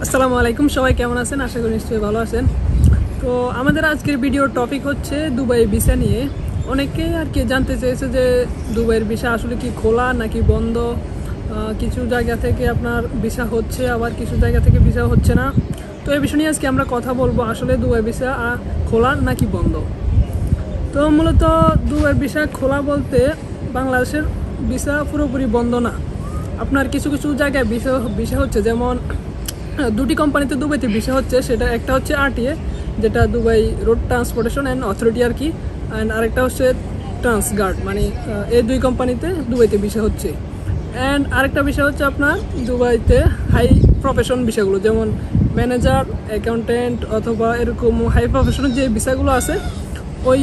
আসসালামু আলাইকুম, সবাই কেমন আছেন? আশা করি নিশ্চয়ই ভালো আছেন। তো আমাদের আজকের ভিডিওর টপিক হচ্ছে দুবাই ভিসা নিয়ে। অনেকেই আর কি জানতে চেয়েছে যে দুবাইয়ের ভিসা আসলে কি খোলা নাকি বন্ধ। কিছু জায়গা থেকে আপনার ভিসা হচ্ছে, আবার কিছু জায়গা থেকে ভিসা হচ্ছে না। তো এই বিষয় নিয়ে আজকে আমরা কথা বলবো, আসলে দুবাই ভিসা খোলা নাকি বন্ধ। তো মূলত দুবাইয়ের ভিসা খোলা বলতে বাংলাদেশের ভিসা পুরোপুরি বন্ধ না। আপনার কিছু কিছু জায়গায় ভিসা হচ্ছে, যেমন দুটি কোম্পানিতে দুবাইতে ভিসা হচ্ছে। সেটা একটা হচ্ছে আরটিএ, যেটা Dubai road transportation and authority আর কি, অ্যান্ড আরেকটা হচ্ছে ট্রান্সগার্ড, মানে এই দুই কোম্পানিতে দুবাইতে ভিসা হচ্ছে। অ্যান্ড আরেকটা বিষয় হচ্ছে আপনার দুবাইতে হাই প্রফেশন ভিসাগুলো, যেমন ম্যানেজার, অ্যাকাউন্টেন্ট অথবা এরকম হাই প্রফেশনের যে ভিসাগুলো আছে, ওই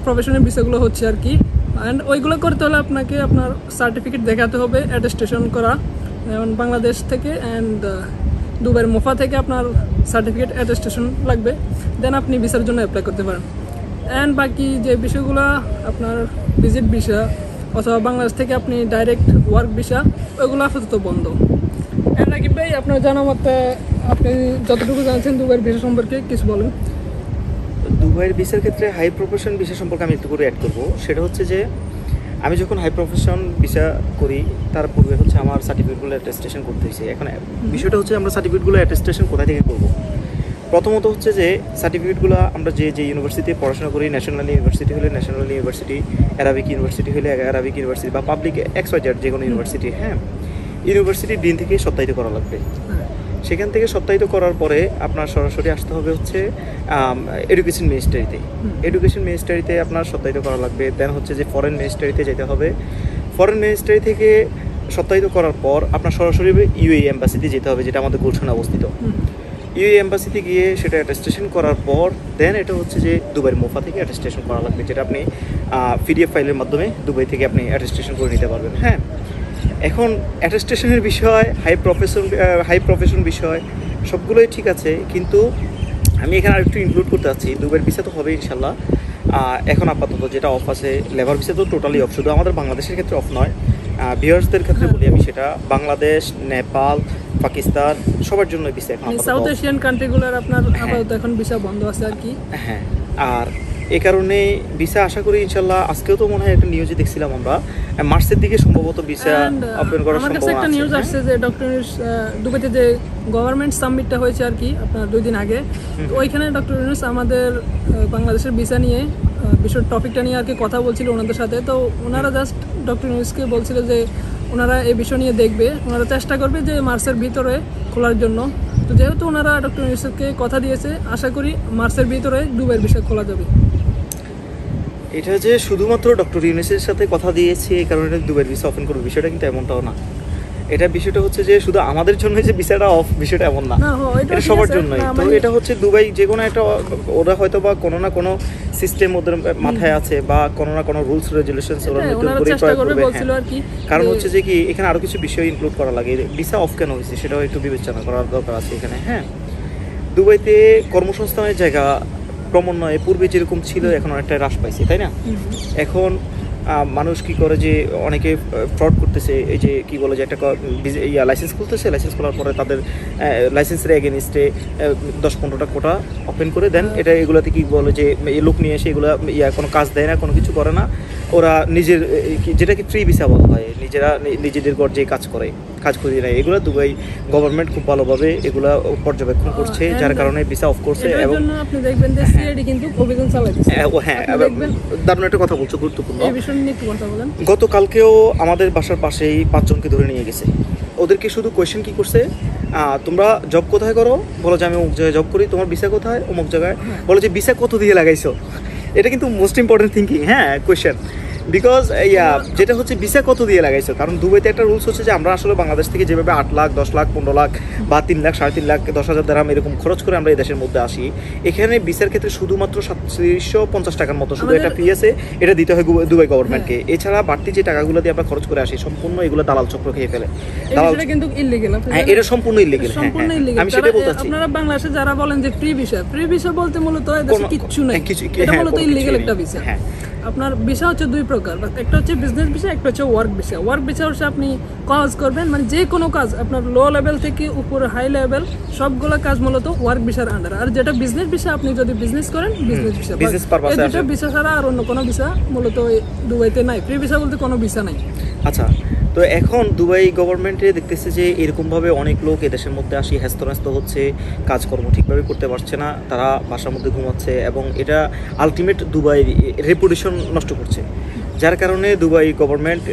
প্রফেশনের ভিসাগুলো হচ্ছে আর কি। অ্যান্ড ওইগুলো করতে হলে আপনাকে আপনার সার্টিফিকেট দেখাতে হবে, অ্যাটেস্টেশন করা, যেমন বাংলাদেশ থেকে অ্যান্ড দুবাইয়ের মোফা থেকে আপনার সার্টিফিকেট অ্যাটেস্টেশন লাগবে, দেন আপনি ভিসার জন্য অ্যাপ্লাই করতে পারেন। অ্যান্ড বাকি যে বিষয়গুলো আপনার ভিজিট ভিসা অথবা বাংলাদেশ থেকে আপনি ডাইরেক্ট ওয়ার্ক ভিসা, ওইগুলো আপাতত বন্ধ। অ্যান্ড রাকিব ভাই, আপনার জানা মতে আপনি যতটুকু জানছেন দুবাইয়ের ভিসা সম্পর্কে কিছু বলেন। দুবাইয়ের ভিসার ক্ষেত্রে হাই প্রফেশন ভিসা সম্পর্কে আমি একটু করে অ্যাড করবো। সেটা হচ্ছে যে আমি যখন হাই প্রফেশন ভিসা করি তার পূর্বে হচ্ছে আমার সার্টিফিকেটগুলো অ্যাটেস্টেশন করতে হয়েছে। এখন বিষয়টা হচ্ছে আমরা সার্টিফিকেটগুলো অ্যাটেস্টেশন কোথা থেকে করবো। প্রথমত হচ্ছে যে সার্টিফিকেটগুলো আমরা যে যে ইউনিভার্সিটিতে পড়াশোনা করি, ন্যাশনাল ইউনিভার্সিটি হলে ন্যাশনাল ইউনিভার্সিটি, অ্যারাবিক ইউনিভার্সিটি হলে অ্যারাবিক ইউনিভার্সিটি, বা পাবলিক XYZ যে কোনো ইউনিভার্সিটি, হ্যাঁ, ইউনিভার্সিটির দিন থেকে সত্যায়িত করা লাগবে। সেখান থেকে সত্যায়িত করার পরে আপনার সরাসরি আসতে হবে হচ্ছে এডুকেশন মিনিস্ট্রিতে। এডুকেশন মিনিস্ট্রিতে আপনার সত্যায়িত করা লাগবে। দেন হচ্ছে যে ফরেন মিনিস্ট্রিতে যেতে হবে। ফরেন মিনিস্ট্রি থেকে সত্যায়িত করার পর আপনার সরাসরি ইউএই এম্বাসিতে যেতে হবে, যেটা আমাদের গুলশানে অবস্থিত। ইউএই এম্বাসিতে গিয়ে সেটা অ্যাটেস্টেশন করার পর দেন এটা হচ্ছে যে দুবাইয়ের মোফা থেকে অ্যাটেস্টেশন করা লাগবে, যেটা আপনি PDF ফাইলের মাধ্যমে দুবাই থেকে আপনি অ্যাটেস্টেশন করে নিতে পারবেন। হ্যাঁ, এখন অ্যাটেস্টেশনের বিষয়, হাই প্রফেশন বিষয় সবগুলোই ঠিক আছে, কিন্তু আমি এখানে আরেকটু ইনক্লুড করতে চাচ্ছি, দুবাইয়ের ভিসা তো হবে ইনশাল্লাহ। এখন আপাতত যেটা অফ আছে, লেবার ভিসা তো টোটালি অফ, শুধু আমাদের বাংলাদেশের ক্ষেত্রে অফ নয়, ভিউয়ার্সদের ক্ষেত্রে বলি আমি, সেটা বাংলাদেশ, নেপাল, পাকিস্তান সবার জন্য ভিসা এখন সাউথ এশিয়ান কান্ট্রিগুলোর আপনার আপাতত এখন ভিসা বন্ধ আছে আর কি। হ্যাঁ, আর এই কারণে ভিসা আশা করি ইনশাল্লাহ, আজকেও তো মনে হয় একটা নিউজে দেখছিলাম আমরা, মার্চের দিকে সম্ভবত ভিসা ওপেন করার সম্ভাবনা আছে। একটা নিউজ আসছে যে ডক্টর ইউনূস দুবাইতে যে গভর্নমেন্ট সাবমিটটা হয়েছে আর কি আপনার 2 দিন আগে, তো ওইখানে ডক্টর ইউনূস আমাদের বাংলাদেশের ভিসা নিয়ে বিষয় টপিকটা নিয়ে আর কি কথা বলছিল ওনাদের সাথে। তো ওনারা জাস্ট ডক্টর ইউনূসকে বলছিল যে ওনারা এই বিষয় নিয়ে দেখবে, ওনারা চেষ্টা করবে যে মার্চের ভিতরে খোলার জন্য। তো যেহেতু ওনারা ডক্টর ইউনূসকে কথা দিয়েছে, আশা করি মার্চের ভিতরে দুবাইয়ের ভিসা খোলা যাবে। এটা যে শুধুমাত্র ডক্টর ইউনূসের সাথে কথা দিয়েছে এই কারণে দুবাইয়ের ভিসা ওপেন করবে বিষয়টা কিন্তু এমনটাও না। এটা বিষয়টা হচ্ছে যে শুধু আমাদের জন্য যে ভিসাটা অফ, বিষয়টা এমন না, এটা সবার জন্যই। তো এটা হচ্ছে দুবাই যে কোনো একটা, ওরা হয়তো বা কোনো না কোনো সিস্টেম ওদের মাথায় আছে, বা কোনো না কোনো রুলস রেগুলেশনস ওরা নতুন করে প্রয়োগ করবে। কারণ হচ্ছে যে কি এখানে আরও কিছু বিষয় ইনক্লুড করা লাগে, ভিসা অফ কেন হয়েছে সেটাও একটু বিবেচনা করার দরকার আছে এখানে। হ্যাঁ, দুবাইতে কর্মসংস্থানের জায়গা ক্রমান্বয়ে পূর্বে যেরকম ছিল এখন অনেকটা হ্রাস পাইছে, তাই না? এখন মানুষ কি করে যে অনেকে ফ্রড করতেছে, এই যে কি বলে যে একটা লাইসেন্স খুলতেছে, লাইসেন্স খোলার পরে তাদের লাইসেন্সের এগেনস্টে 10-15টা কোটা ওপেন করে দেন। এটা এগুলোতে কি বলে যে এই লোক নিয়ে এসে এগুলো কোনো কাজ দেয় না, কোনো কিছু করে না, ওরা নিজের যেটাকে ফ্রি ভিসা বলা হয়, নিজেরা নিজেদের ঘর যে কাজ করিয়ে নেয়। এগুলো দুবাই গভর্নমেন্ট খুব ভালোভাবে এগুলো পর্যবেক্ষণ করছে, যার কারণে ভিসা অফ করছে। এবং আপনি দেখবেন যে সিআইডি কিন্তু অভিযান চালাচ্ছে। হ্যাঁ, দারুণ একটা কথা বলছো, গুরুত্বপূর্ণ। গতকালকেও আমাদের বাসার পাশেই 5 জনকে ধরে নিয়ে গেছে। ওদেরকে শুধু কোয়েশ্চেন কি করছে, তোমরা জব কোথায় করো, বলো যে আমি অমুক জায়গায় জব করি। তোমার ভিসা কোথায়, অমুক জায়গায়। বলো যে ভিসা কত দিয়ে লাগাইছো। এটা কিন্তু মোস্ট ইম্পর্টেন্ট থিঙ্কিং, হ্যাঁ, কোয়েশ্চেন। বিকজ যেটা হচ্ছে ভিসা কত দিয়ে লাগাইছো। কারণ দুবাইতে একটা রুলস হচ্ছে যে আমরা আসলে বাংলাদেশ থেকে যেভাবে 8 লাখ, 10 লাখ, 15 লাখ বা 3 লাখ, 3.5 লাখ, 10,000 দিরহাম এরকম খরচ করে আমরা এই দেশের মধ্যে আসি, এখানে ভিসার ক্ষেত্রে শুধুমাত্র 3750 টাকার মতো শুধু একটা ফি আছে, এটা দিতে হয় দুবাই গভর্নমেন্টকে। এছাড়া বাড়তি যে টাকাগুলো দিয়ে আমরা খরচ করে আসি সম্পূর্ণ এগুলো দালাল চক্র খেয়ে ফেলে। এটা কিন্তু ইল্লিগ্যাল। হ্যাঁ, এটা সম্পূর্ণ ইল্লিগ্যাল। আমি সেটাই বলতে চাচ্ছি। আপনারা বাংলাদেশে যারা বলেন যে ফ্রি ভিসা বলতে মূলত এদেশে কিচ্ছু নাই, এটা মূলত ইল্লিগ্যাল একটা ভিসা। হ্যাঁ, আপনার ভিসা হচ্ছে দুই প্রকার, একটা হচ্ছে বিজনেস ভিসা, একটা হচ্ছে ওয়ার্ক ভিসা। ওয়ার্ক ভিসা হচ্ছে আপনি কাজ করবেন, মানে যে কোনো কাজ আপনার লো লেভেল থেকে উপরে হাই লেভেল সবগুলো কাজ মূলত ওয়ার্ক ভিসার আন্ডার। আর যেটা বিজনেস ভিসা, আপনি যদি বিজনেস করেন বিজনেস ভিসা। বিজনেস পারপাসে এই দুটো ভিসা ছাড়া আর অন্য কোনো ভিসা মূলত দুবাইতে নাই। ফ্রি ভিসা বলতে কোনো ভিসা নাই। আচ্ছা, তো এখন দুবাই গভর্নমেন্টে দেখতেছে যে এরকমভাবে অনেক লোক এদেশের মধ্যে আসি হ্যাস্তন্যস্ত হচ্ছে, কাজকর্ম ঠিকভাবে করতে পারছে না, তারা বাসার মধ্যে ঘুমাচ্ছে এবং এটা আলটিমেট দুবাই রেপুটেশন নষ্ট করছে। যার কারণে দুবাই গভর্নমেন্ট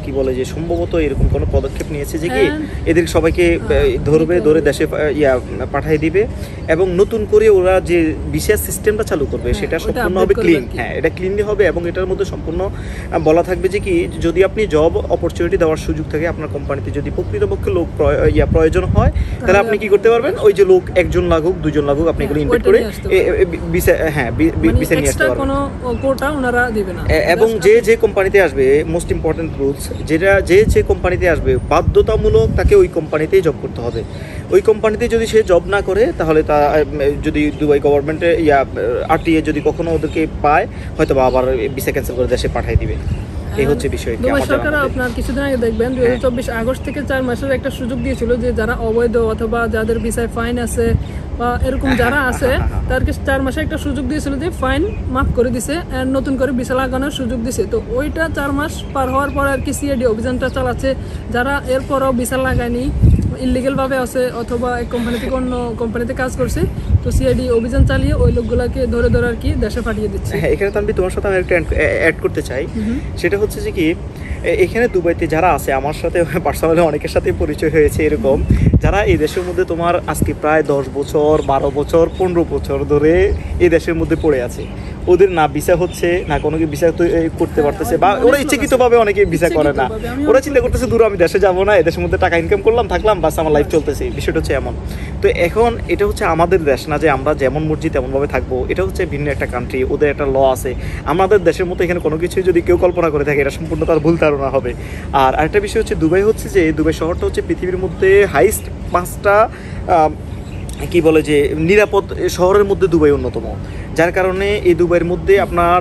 কি বলে যে সম্ভবত এরকম কোনো পদক্ষেপ নিয়েছে যে কি এদের সবাইকে ধরে দেশে পাঠিয়ে দিবে এবং নতুন করে ওরা যে ভিসা সিস্টেমটা চালু করবে সেটা সম্পূর্ণভাবে ক্লিন। হ্যাঁ, এটা ক্লিনলি হবে এবং এটার মধ্যে সম্পূর্ণ বলা থাকবে যে কি যদি আপনি জব অপরচুনিটি দেওয়ার সুযোগ থাকে আপনার কোম্পানিতে, যদি প্রকৃতপক্ষে লোক প্রয়োজন হয় তাহলে আপনি কি করতে পারবেন, ওই যে লোক একজন লাগুক দুজন লাগুক আপনি এগুলো ইনভাইট করে ভিসা ভিসা নিয়ে আসতে পারবেন। কোনো কোটা ওনারা দিবে না। এবং যে কোম্পানিতে আসবে, মোস্ট ইম্পর্টেন্ট রুলস যেটা, যে কোম্পানিতে আসবে বাধ্যতামূলক তাকে ওই কোম্পানিতেই জব করতে হবে। ওই কোম্পানিতে যদি সে জব না করে তাহলে তা যদি দুবাই গভর্নমেন্টে আরটিএ যদি কখনো ওদেরকে পায় হয়তো বা আবার ভিসা ক্যান্সেল করে দেশে পাঠিয়ে দিবে। এই হচ্ছে বিষয়। দুবাই সরকার আপনার কিছুদিন আগে দেখবেন 2024 আগস্ট থেকে 4 মাসের একটা সুযোগ দিয়েছিল যে যারা অবৈধ অথবা যাদের ভিসায় ফাইন আছে বা এরকম যারা আছে তাদেরকে 4 মাসে একটা সুযোগ দিয়েছিল যে ফাইন মাফ করে দিছে, নতুন করে ভিসা লাগানোর সুযোগ দিছে। তো ওইটা 4 মাস পার হওয়ার পর আর কি সিআইডি অভিযানটা চালাচ্ছে। যারা এরপরও ভিসা লাগায়নি, ইলিগেল ভাবে আছে অথবা এক কোম্পানি থেকে অন্য কোম্পানিতে কাজ করছে, তো সিআইডি অভিযান চালিয়ে ওই লোকগুলাকে ধরে আর কি দেশে পাঠিয়ে দিচ্ছে। হ্যাঁ, এখানে তানভীর তোমার সাথে আমি একটা অ্যাড করতে চাই। সেটা হচ্ছে যে কি এখানে দুবাইতে যারা আছে, আমার সাথে পার্সোনালি অনেকের সাথে পরিচয় হয়েছে এরকম, যারা এই দেশের মধ্যে তোমার আজকে প্রায় 10 বছর 12 বছর 15 বছর ধরে এই দেশের মধ্যে পড়ে আছে, ওদের না ভিসা হচ্ছে না কোনো ভিসা করতে পারতেছে, বা ওরা ইচ্ছাকৃতভাবে অনেকে ভিসা করে না। ওরা চিন্তা করতেছে দূর আমি দেশে যাবো না, এদেশের মধ্যে টাকা ইনকাম করলাম থাকলাম বাস আমার লাইফ চলতেছে। বিষয়টা হচ্ছে এমন। তো এখন এটা হচ্ছে আমাদের দেশ না যে আমরা যেমন মর্জি তেমনভাবে থাকবো, এটা হচ্ছে ভিন্ন একটা কান্ট্রি, ওদের একটা ল আছে। আমাদের দেশের মতো এখানে কোনো কিছু যদি কেউ কল্পনা করে থাকে এটা সম্পূর্ণ তার ভুল ধারণা হবে। আর আরেকটা বিষয় হচ্ছে দুবাই হচ্ছে যে দুবাই শহরটা হচ্ছে পৃথিবীর মধ্যে হাইস্ট 5টা কি বলে যে নিরাপদ শহরের মধ্যে দুবাই অন্যতম। যার কারণে এই দুবাইয়ের মধ্যে আপনার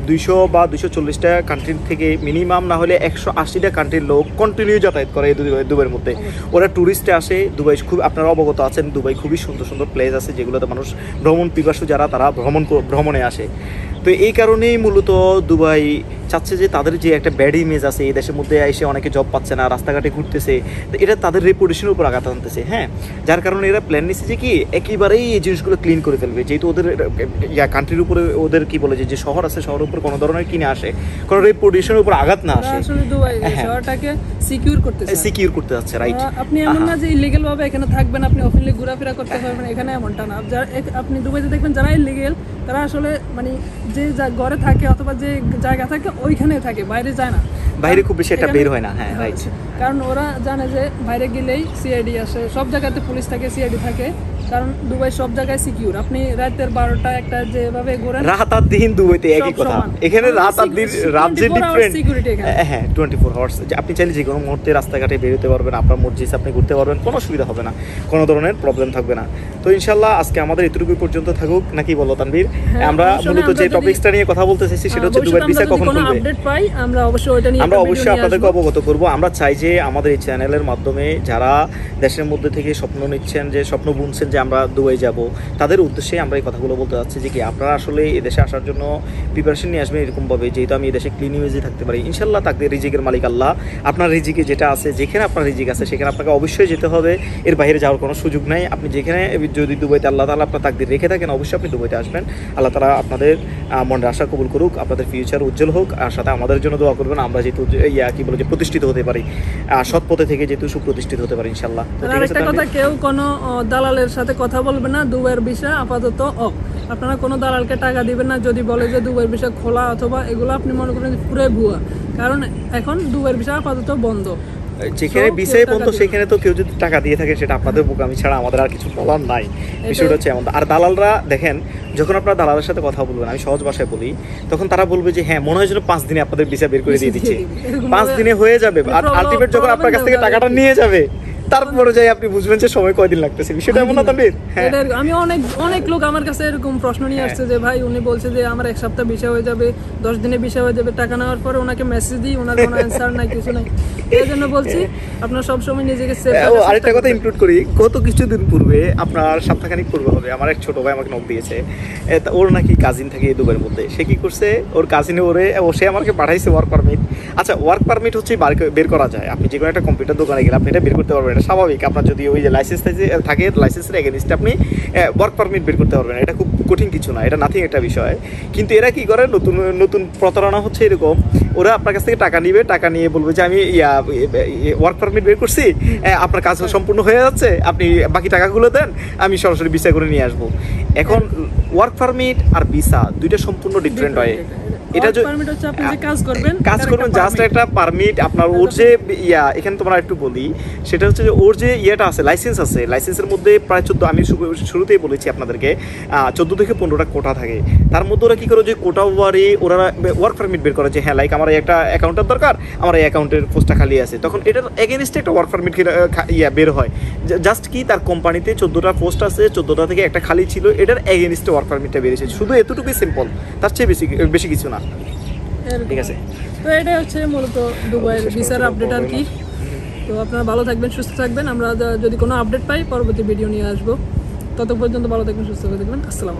200 বা 240টা কান্ট্রি থেকে মিনিমাম না হলে 180টা কান্ট্রির লোক কন্টিনিউ যাতায়াত করে এই দুবাইয়ের মধ্যে। ওরা ট্যুরিস্টে আসে। দুবাই খুব আপনারা অবগত আছেন, দুবাই খুবই সুন্দর সুন্দর প্লেস আছে যেগুলোতে মানুষ ভ্রমণ পিপাসু যারা তারা ভ্রমণে আসে। তো এই কারণেই মূলত দুবাই চাচ্ছে যে তাদের যে একটা ব্যাড ইমেজ আছে এই দেশের মধ্যে এসে অনেকে জব পাচ্ছে না, রাস্তাঘাটে ঘুরতেছে, তো এটা তাদের রেপুটেশনের উপর আঘাত আনতেছে। হ্যাঁ, যার কারণে এরা প্ল্যান নিচ্ছে যে কি একেবারেই এই জিনিসগুলো ক্লিন করে ফেলবে, যেহেতু ওদের কান্ট্রির উপরে ওদের কি বলে যে শহর আছে শহরের উপর কোনো ধরনের কিনে আসে, কোনো রেপুটেশনের উপর আঘাত না আসে, আসলে দুবাই শহরটাকে সিকিউর করতে যাচ্ছে। রাইট, আপনি এমন না যে ইলিগেল ভাবে এখানে থাকবেন, আপনি ওপেনলি ঘোরাফেরা করতে পারবেন, এখানে এমনটা না। আপনি দুবাইতে দেখবেন যারা ইলিগেল তারা আসলে মানে যে ঘরে থাকে অথবা যে জায়গা থাকে ওইখানে থাকে, বাইরে যায় না, বাইরে খুব বেশি একটা বের হয় না। হ্যাঁ, রাইট, কারণ ওরা জানে যে বাইরে গেলেই সিআইডি আসে, সব জায়গাতে পুলিশ থাকে, সিআইডি থাকে, কারণ দুবাই সব জায়গায় সিকিউর। আপনি রাতের 12টা একটা যেভাবে ঘোরেন, রাত আর দিন দুবাইতে একই কথা। এখানে রাত আর দিন রাত যে ডিফারেন্ট। হ্যাঁ, 24 আওয়ার্স আপনি চাইলে যে কোনো মুহূর্তে রাস্তাঘাটে বেরোতে পারবেন, আপনার মর্জি আপনি ঘুরতে পারবেন, কোনো অসুবিধা হবে না, কোনো ধরনের প্রবলেম থাকবে না। তো ইনশাল্লাহ আজকে আমাদের এতটুকু পর্যন্ত থাকুক, নাকি বলো তানভীর? আমরা মূলত যে টপিকসটা নিয়ে কথা বলতে চাইছি সেটা হচ্ছে দুবাই ভিসা কখন খুলবে। আমরা অবশ্যই আপনাদেরকে অবগত করব। আমরা চাই যে আমাদের এই চ্যানেলের মাধ্যমে যারা দেশের মধ্যে থেকে স্বপ্ন নিচ্ছেন, যে স্বপ্ন বুনছেন যে আমরা দুবাই যাব, তাদের উদ্দেশ্যে আমরা এই কথাগুলো বলতে চাচ্ছি যে কি আপনারা আসলে এই দেশে আসার জন্য প্রিপারেশন নিয়ে আসবেন এরকমভাবে, যেহেতু আমি এই দেশে ক্লিন ইমেজে থাকতে পারি। ইনশাল্লাহ তাকদের রিজিকের মালিক আল্লাহ। আপনার রিজিকে যেটা আছে, যেখানে আপনার রিজিক আছে সেখানে আপনাকে অবশ্যই যেতে হবে, এর বাইরে যাওয়ার কোনো সুযোগ নাই। আপনি যেখানে যদি দুবাইতে আল্লাহ তাআলা আপনার তাকদির রেখে থাকেন অবশ্যই আপনি দুবাইতে আসবেন। আল্লাহ তাআলা আপনাদের মনের আশা কবুল করুক, আপনাদের ফিউচার উজ্জ্বল হোক, আর সাথে আমাদের জন্য দোয়া করবেন আমরা যেহেতু কি বলে যে প্রতিষ্ঠিত হতে পারি, সৎ পথে থেকে যেহেতু সুপ্রতিষ্ঠিত হতে পারি ইনশাল্লাহ। আরেকটা কথা, কেউ কোনো দালালের সাথে কথা বলবে না। দুবাইয়ের ভিসা আপাতত অফ, আপনারা কোনো দালালকে টাকা দিবেন না যদি বলে যে দুবাইয়ের ভিসা খোলা, অথবা এগুলো আপনি মনে করেন পুরো ভুয়া, কারণ এখন দুবাইয়ের ভিসা আপাতত বন্ধ। যেখানে বিষয় বন্ধ সেখানে তো কেউ যদি টাকা দিয়ে থাকে সেটা আপনাদের বোকামি ছাড়া আমাদের আর কিছু বলার নাই। বিষয়টা হচ্ছে এমন। আর দালালরা দেখেন, যখন আপনারা দালালের সাথে কথা বলবেন, আমি সহজ ভাষায় বলি, তখন তারা বলবে যে হ্যাঁ মনে হয় যেন 5 দিনে আপনাদের ভিসা বের করে দিয়ে দিচ্ছে, 5 দিনে হয়ে যাবে। আর আলটিমেট যখন আপনার কাছ থেকে টাকাটা নিয়ে যাবে তারপরে যাই আপনি বুঝবেন যে সময় কয়দিন লাগতেছে, বিষয়টা এমন না তানভীর? হ্যাঁ, আমি অনেক লোক আমার কাছে এরকম প্রশ্ন নিয়ে আসছে যে ভাই উনি বলছে যে আমার এক সপ্তাহ ভিসা হয়ে যাবে, 10 দিনে ভিসা হয়ে যাবে, টাকা নেওয়ার পরে ওনাকে মেসেজ দিই, ওনার কোনো অ্যান্সার নাই, কিছু নাই। এই জন্য বলছি আপনার সবসময় নিজেকে সেভ রাখার আরেকটা কথা ইনক্লুড করি, গত কিছুদিন পূর্বে, আপনার সপ্তাহখানিক পূর্বে হবে, আমার এক ছোট ভাই আমাকে নক দিয়েছে। ওর নাকি কাজিন থাকে এই দুবাইয়ের মধ্যে। সে কি করছে, ওর কাজিনে সে আমাকে পাঠাইছে ওয়ার্ক পারমিট। আচ্ছা, ওয়ার্ক পারমিট হচ্ছে বের করা যায়, আপনি যে কোনো একটা কম্পিউটার দোকানে গেলে আপনি এটা বের করতে পারবেন, এটা স্বাভাবিক। আপনার যদি ওই যে লাইসেন্স থাকে, লাইসেন্সের এগেইনস্টে আপনি ওয়ার্ক পারমিট বের করতে পারবেন, এটা খুব কঠিন কিছু না, এটা নাথিং একটা বিষয়। কিন্তু এরা কি করে, নতুন নতুন প্রতারণা হচ্ছে এরকম, ওরা আপনার কাছ থেকে টাকা নিবে, টাকা নিয়ে বলবে যে আমি ওয়ার্ক পারমিট বের করছি, আপনার কাজ সম্পূর্ণ হয়ে যাচ্ছে, আপনি বাকি টাকাগুলো দেন, আমি সরাসরি ভিসা করে নিয়ে আসবো। এখন ওয়ার্ক পারমিট আর ভিসা দুইটা সম্পূর্ণ ডিফারেন্ট হয়। এটা পারমিট হচ্ছে আপনি যে কাজ করবেন জাস্ট একটা পারমিট আপনার। ওর যে এখানে তোমরা একটু বলি, সেটা হচ্ছে যে ওর যে আছে, লাইসেন্স আছে, লাইসেন্সের মধ্যে প্রায় 14, আমি শুরুতেই বলেছি আপনাদেরকে, 14 থেকে 15টা কোটা থাকে। তার মধ্যে ওরা কি করে, যে কোটা ওয়ারে ওরা ওয়ার্ক পারমিট বের করে, যে হ্যাঁ লাইক আমার একটা অ্যাকাউন্টের দরকার, আমার এই অ্যাকাউন্টের পোস্টটা খালি আছে, তখন এটার এগেনস্টে একটা ওয়ার্ক পারমিট বের হয়। জাস্ট কি তার কোম্পানিতে 14টা পোস্ট আছে, 14টা থেকে একটা খালি ছিল, এটার এগেনস্টে ওয়ার্ক পারমিটটা বেরিয়েছে, শুধু এতটুকুই সিম্পল, তার চেয়ে বেশি কিছু না। ঠিক আছে, তো এটাই হচ্ছে মূলত দুবাইয়ের ভিসার আপডেট আর কি। তো আপনারা ভালো থাকবেন, সুস্থ থাকবেন। আমরা যদি কোনো আপডেট পাই পরবর্তী ভিডিও নিয়ে আসবো। তত পর্যন্ত ভালো থাকবেন, সুস্থ থাকবেন। আসসালামু আলাইকুম।